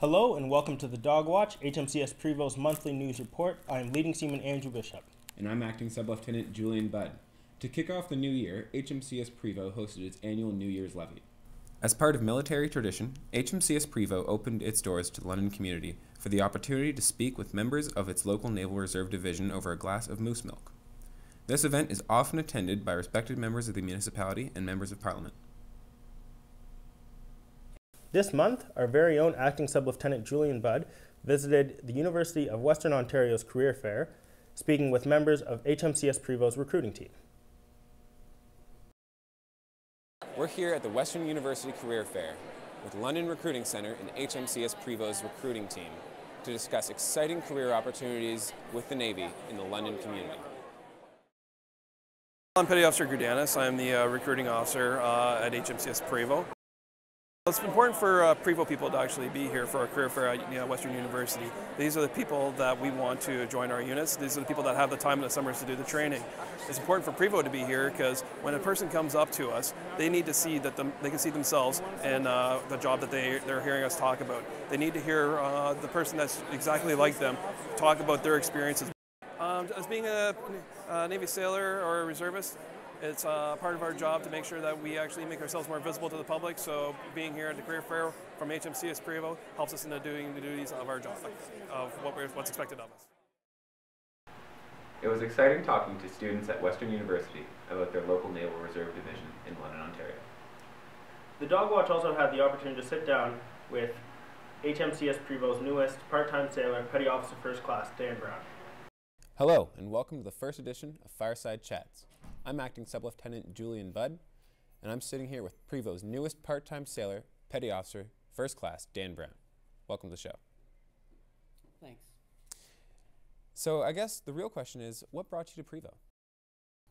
Hello and welcome to the Dog Watch, HMCS Prevost monthly news report. I am Leading Seaman Andrew Bishop. And I'm Acting Sub-Lieutenant Julian Budd. To kick off the new year, HMCS Prevost hosted its annual New Year's levee. As part of military tradition, HMCS Prevost opened its doors to the London community for the opportunity to speak with members of its local Naval Reserve Division over a glass of moose milk. This event is often attended by respected members of the municipality and members of Parliament. This month, our very own Acting Sub-Lieutenant Julian Budd visited the University of Western Ontario's Career Fair, speaking with members of HMCS Prevost's recruiting team. We're here at the Western University Career Fair with London Recruiting Centre and HMCS Prevost's recruiting team to discuss exciting career opportunities with the Navy in the London community. I'm Petty Officer Gudanis. I'm the recruiting officer at HMCS Prevost. It's important for Prevost people to actually be here for our career fair at Western University. These are the people that we want to join our units. These are the people that have the time in the summers to do the training. It's important for Prevost to be here because when a person comes up to us, they need to see that they can see themselves in the job that they're hearing us talk about. They need to hear the person that's exactly like them talk about their experiences. As being a Navy sailor or a reservist, it's part of our job to make sure that we actually make ourselves more visible to the public. So being here at the career fair from HMCS Prevost helps us in doing the duties of our job, of what's expected of us. It was exciting talking to students at Western University about their local Naval Reserve Division in London, Ontario. The Dog Watch also had the opportunity to sit down with HMCS Prevost's newest part-time sailor, Petty Officer First Class Dan Brown. Hello and welcome to the first edition of Fireside Chats. I'm Acting Sub-Lieutenant Julian Budd, and I'm sitting here with Prevost's newest part-time sailor, Petty Officer, First Class, Dan Brown. Welcome to the show. Thanks. So I guess the real question is, what brought you to Prevost?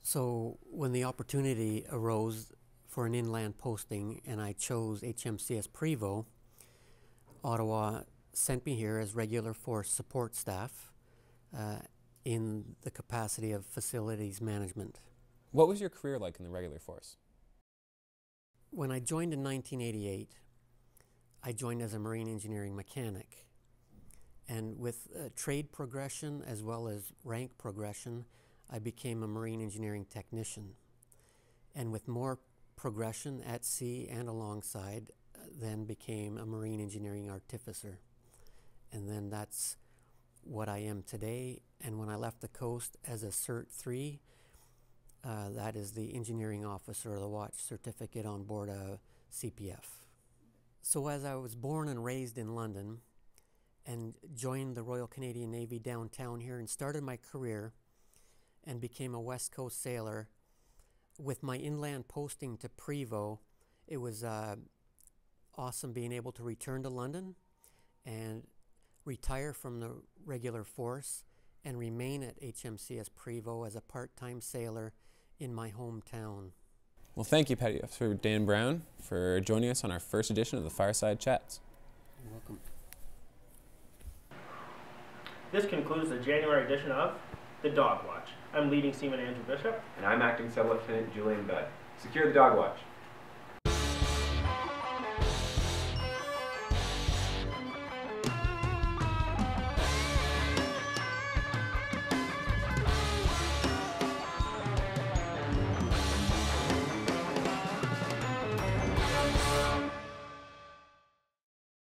So when the opportunity arose for an inland posting and I chose HMCS Prevost, Ottawa sent me here as regular force support staff in the capacity of facilities management. What was your career like in the regular force? When I joined in 1988, I joined as a marine engineering mechanic. And with trade progression as well as rank progression, I became a marine engineering technician. And with more progression at sea and alongside, then became a marine engineering artificer. And then that's what I am today. And when I left the coast as a Cert 3, that is the engineering officer, the watch certificate on board a CPF. So as I was born and raised in London and joined the Royal Canadian Navy downtown here and started my career and became a West Coast sailor, with my inland posting to Prevost, it was awesome being able to return to London and retire from the regular force and remain at HMCS Prevost as a part-time sailor in my hometown. Well, thank you, Petty Officer Dan Brown, for joining us on our first edition of the Fireside Chats. You're welcome. This concludes the January edition of the Dog Watch. I'm Leading Seaman Andrew Bishop. And I'm Acting Sub-Lieutenant Julian Budd. Secure the Dog Watch.